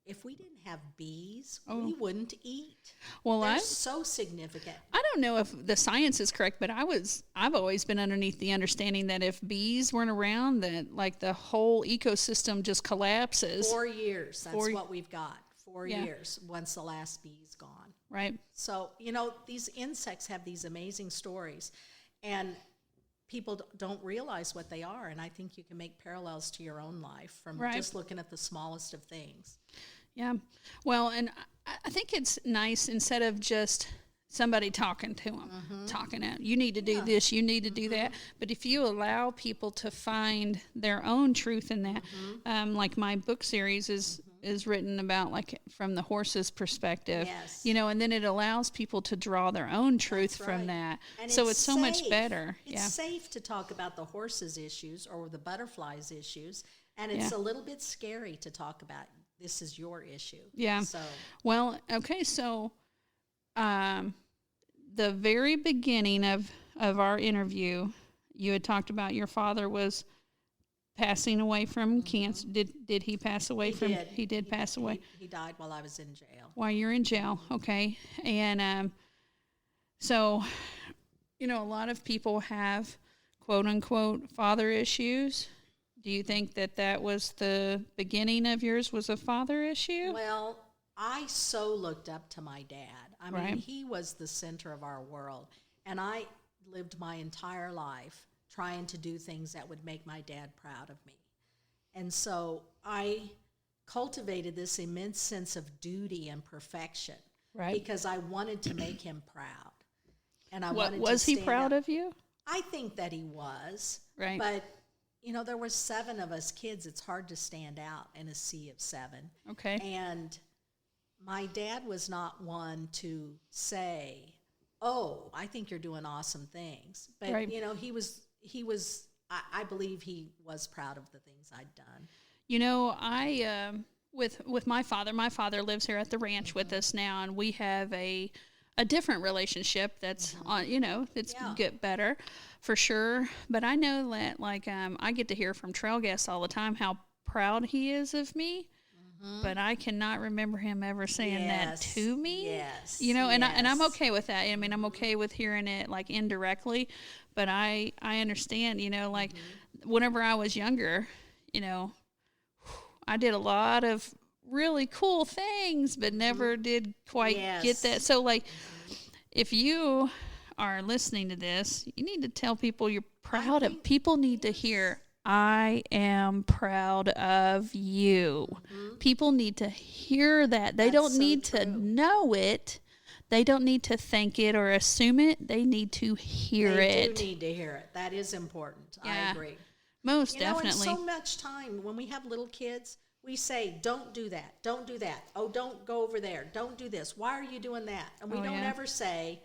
If we didn't have bees, we wouldn't eat. Well, They're so significant. I don't know if the science is correct, but I've always been underneath the understanding that if bees weren't around, that like the whole ecosystem just collapses. 4 years. That's what we've got. 4 years once the last bee's gone. Right. So, these insects have these amazing stories, and people don't realize what they are. And I think you can make parallels to your own life from just looking at the smallest of things. Yeah. Well, and I think it's nice instead of just somebody talking to them, talking out, you need to do this, you need to do that. But if you allow people to find their own truth in that, like my book series is written about like from the horse's perspective, and then it allows people to draw their own truth from that. And so it's so much better. It's safe to talk about the horse's issues or the butterfly's issues. And it's a little bit scary to talk about. This is your issue. Yeah. So, well, okay. So, the very beginning of our interview, you had talked about your father was passing away from cancer. Did he pass away He did pass away. He died while I was in jail. While you're in jail. Okay. And, so, a lot of people have quote unquote father issues. Do you think that was the beginning of yours, was a father issue? Well, I so looked up to my dad. I mean, he was the center of our world. And I lived my entire life trying to do things that would make my dad proud of me. And so I cultivated this immense sense of duty and perfection because I wanted to make him proud. And was he proud of you? I think that he was. Right. But there were 7 of us kids. It's hard to stand out in a sea of 7. Okay. And my dad was not one to say, "Oh, I think you're doing awesome things." But he was. I believe he was proud of the things I'd done. I with my father. My father lives here at the ranch with us now, and we have a different relationship that's on. It's get better. For sure, but I know that I get to hear from trail guests all the time how proud he is of me, but I cannot remember him ever saying that to me. Yes, and I'm okay with that. I mean, I'm okay with hearing it indirectly, but I understand. Whenever I was younger, I did a lot of really cool things, but never did quite get that. So if you are listening to this, you need to tell people you're proud of. People need to hear, I am proud of you. People need to hear that. They don't need to know it. They don't need to think it or assume it. They need to hear it. They do need to hear it. That is important. Yeah. I agree. Most definitely. And so much time when we have little kids, we say, "Don't do that. Don't do that. Oh, don't go over there. Don't do this. Why are you doing that?" And we don't ever say,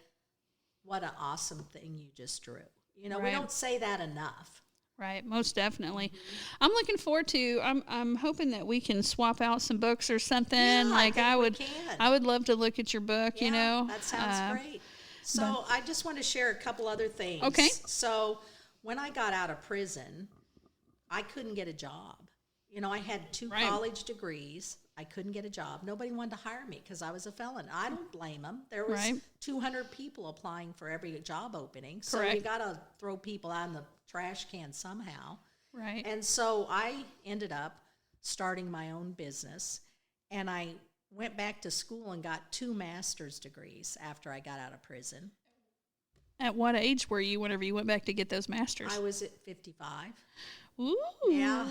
"What an awesome thing you just drew." We don't say that enough. Right, most definitely. I'm looking forward to. I'm hoping that we can swap out some books or something. I would love to look at your book. That sounds great. So I just want to share a couple other things. Okay. So when I got out of prison, I couldn't get a job. I had 2 college degrees. I couldn't get a job. Nobody wanted to hire me because I was a felon. I don't blame them. There was 200 people applying for every job opening. So you got to throw people out in the trash can somehow. Right. And so I ended up starting my own business. And I went back to school and got 2 master's degrees after I got out of prison. At what age were you whenever you went back to get those masters? I was at 55. Ooh. Yeah.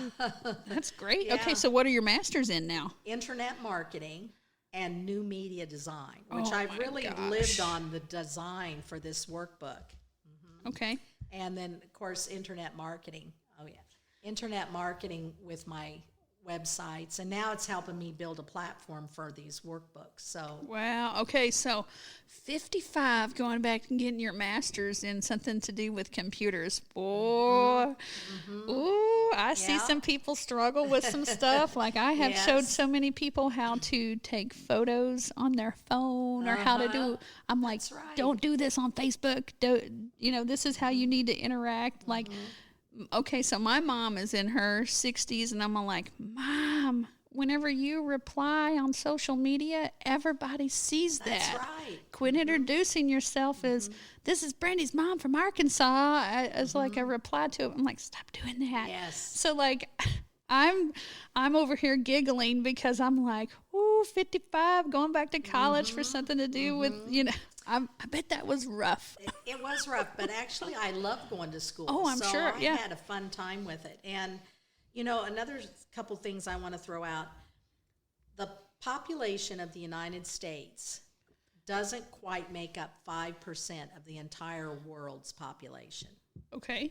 That's great. Yeah. Okay, so what are your masters in now? Internet marketing and new media design, which I've really lived on the design for this workbook. Okay. And then, of course, internet marketing. Oh, yeah. Internet marketing with my websites, and now it's helping me build a platform for these workbooks. So Wow. Okay, so 55 going back and getting your master's in something to do with computers. Boy. Ooh, I see Yeah. some people struggle with some stuff. Like I have showed Yes. so many people how to take photos on their phone or how to do. I'm like, That's right. don't do this on Facebook. Don't, this is how you need to interact. Like, okay, so my mom is in her 60s, and I'm all like, Mom, whenever you reply on social media, everybody sees that. That's right. Quit introducing yourself as, this is Brandy's mom from Arkansas, as like a reply to it. I'm like, stop doing that. Yes. So like, I'm over here giggling because I'm like, ooh, 55, going back to college for something to do with, I bet that was rough. It was rough, but actually I love going to school. Oh, I'm sure, I yeah. had a fun time with it. And, another couple things I want to throw out. The population of the United States doesn't quite make up 5% of the entire world's population. Okay.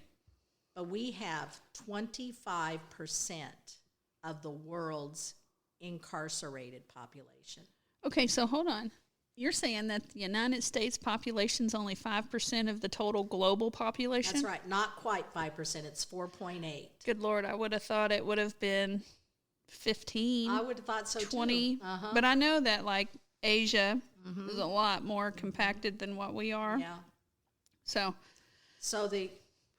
But we have 25% of the world's incarcerated population. Okay, so hold on. You're saying that the United States population is only 5% of the total global population? That's right. Not quite 5%. It's 4.8. Good Lord, I would have thought it would have been 15, I would have thought so 20. too. Uh-huh. But I know that like Asia is a lot more compacted than what we are. Yeah. So, So the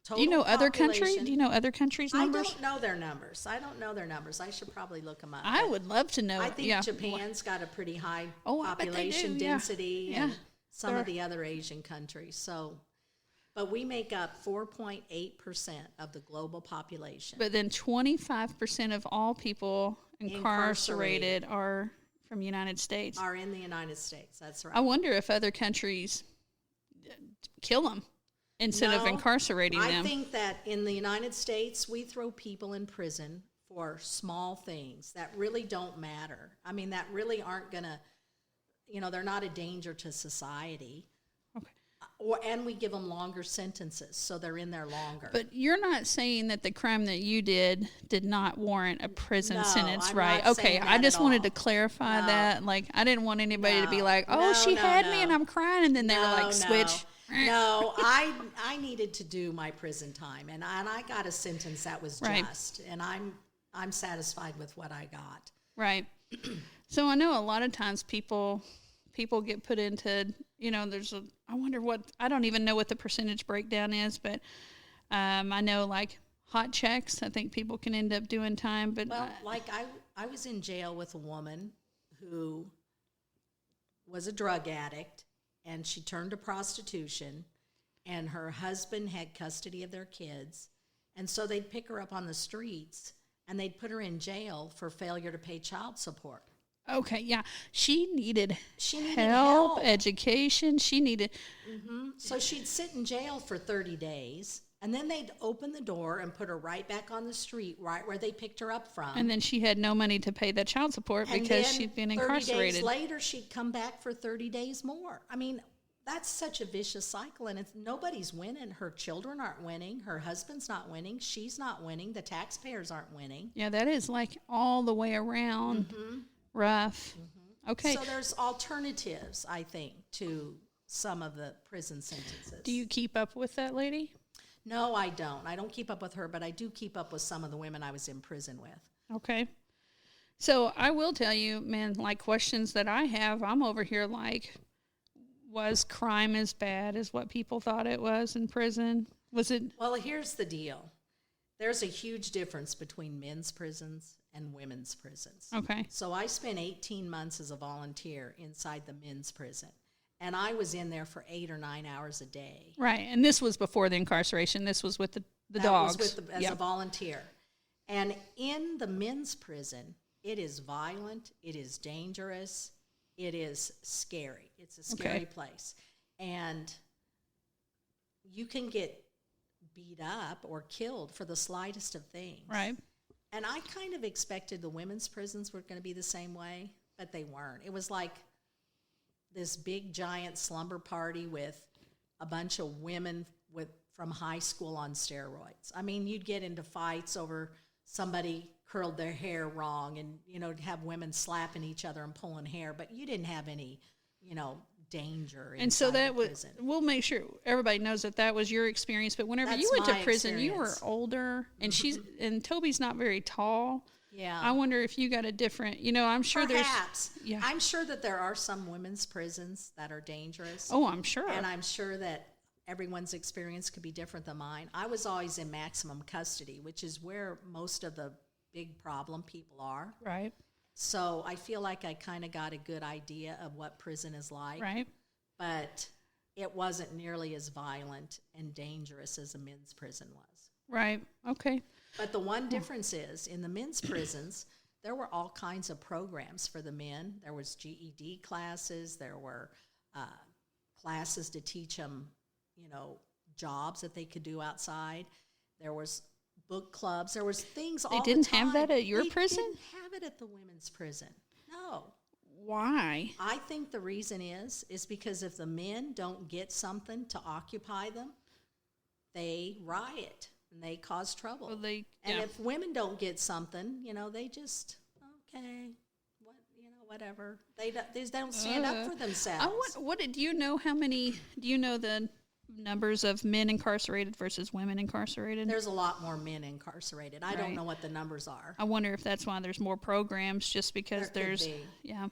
total do you know other countries? population- Do you know other countries' numbers? I don't know their numbers. I should probably look them up. I But would love to know. I think yeah. Japan's got a pretty high Oh, I bet they population do, yeah. density, Yeah. and some They're- of the other Asian countries. So, but we make up 4.8% of the global population. But then 25% of all people incarcerated are from the United States. Are in the United States. That's right. I wonder if other countries kill them instead of No, incarcerating I them. think that in the United States, we throw people in prison for small things that really don't matter. I mean, that really aren't going to, they're not a danger to society. Okay. And we give them longer sentences, so they're in there longer. But you're not saying that the crime that you did not warrant a prison No, sentence, I'm right? not Okay, saying I that just at wanted to all. clarify No. that. Like, I didn't want anybody to be No. like, oh, No, she no, had me no. and I'm crying, and then they were like, switch. No, I needed to do my prison time, and I got a sentence that was Right. just, and I'm satisfied with what I got. Right. So I know a lot of times people get put into, I don't even know what the percentage breakdown is, but I know like hot checks, I think people can end up doing time. But Well, like I was in jail with a woman who was a drug addict, and she turned to prostitution, and her husband had custody of their kids, and so they'd pick her up on the streets, and they'd put her in jail for failure to pay child support. okay, yeah, she needed needed help, help. education. She needed, So she'd sit in jail for 30 days, and then they'd open the door and put her right back on the street, right where they picked her up from. and then she had no money to pay that child support And because then she'd been 30 incarcerated. days later, she'd come back for 30 days more. I mean, that's such a vicious cycle, and nobody's winning. Her children aren't winning. Her husband's not winning. She's not winning. The taxpayers aren't winning. Yeah, that is like all the way around rough. Okay. So there's alternatives, I think, to some of the prison sentences. Do you keep up with that lady? No, I don't. I don't keep up with her, but I do keep up with some of the women I was in prison with. Okay. So I will tell you, man, like questions that I have, I'm over here like, was crime as bad as what people thought it was in prison? Was it? Well, here's the deal. There's a huge difference between men's prisons and women's prisons. Okay. So I spent 18 months as a volunteer inside the men's prison, and I was in there for 8 or 9 hours a day. Right. And this was before the incarceration. This was with the dogs. That was as Yep. a volunteer. And in the men's prison, it is violent, it is dangerous, it is scary. It's a scary place. And you can get beat up or killed for the slightest of things. Right. And I kind of expected the women's prisons were going to be the same way, but they weren't. It was like this big giant slumber party with a bunch of women from high school on steroids. I mean, you'd get into fights over somebody curled their hair wrong and, have women slapping each other and pulling hair, but you didn't have any, danger inside And so that the prison. we'll make sure everybody knows that was your experience. But whenever That's you went to my prison, you were experience. older, and and Toby's not very tall. Yeah. I wonder if you got a different, I'm sure Perhaps. Yeah. I'm sure that there are some women's prisons that are dangerous. Oh, I'm sure. And I'm sure that everyone's experience could be different than mine. I was always in maximum custody, which is where most of the big problem people are. Right. So I feel like I kind of got a good idea of what prison is like. Right. But it wasn't nearly as violent and dangerous as a men's prison was. Right. Okay. But the one difference is in the men's prisons, there were all kinds of programs for the men. There was GED classes. There were classes to teach them, jobs that they could do outside. There was book clubs. There was things all the time. They didn't have that at your prison? They didn't have it at the women's prison. No. Why? I think the reason is because if the men don't get something to occupy them, they riot and they cause trouble. Well, and if women don't get something, they just, okay, whatever. They don't stand up for themselves. Do you know the numbers of men incarcerated versus women incarcerated? There's a lot more men incarcerated. I don't know what the numbers are. I wonder if that's why there's more programs, just because There could be. Yeah.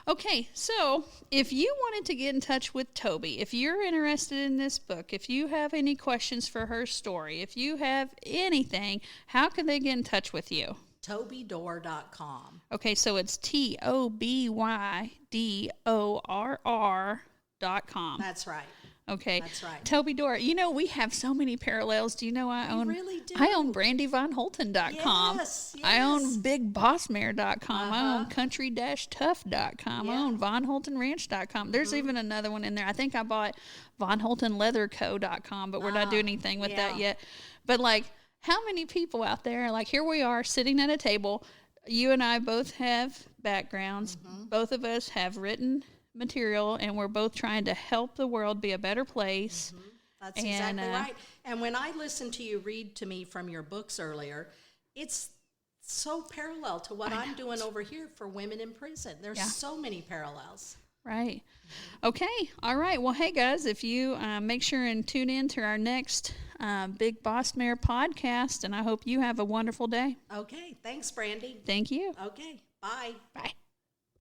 Okay, so if you wanted to get in touch with Toby, if you're interested in this book, if you have any questions for her story, if you have anything, how can they get in touch with you? TobyDorr.com. Okay, so it's TobyDorr.com. That's right. Okay. That's right. Toby Dorr. We have so many parallels. Do you know I own really do. I own BrandyVonHolton.com. Yes. I own BigBossMare.com. I own Uh-huh. Country-Tough.com. I Yeah. own VonHoltonRanch.com. There's even another one in there. I think I bought VonHoltonLeatherCo.com, but we're not doing anything with that yet. But how many people out there, here we are sitting at a table. You and I both have backgrounds. Both of us have written material, and we're both trying to help the world be a better place. That's exactly right. And when I listened to you read to me from your books earlier, it's so parallel to what I'm doing over here for women in prison. There's so many parallels. Right. Okay. All right. Well, hey, guys, if you make sure and tune in to our next Big Boss Mare podcast, and I hope you have a wonderful day. Okay. Thanks, Brandy. Thank you. Okay. Bye. Bye.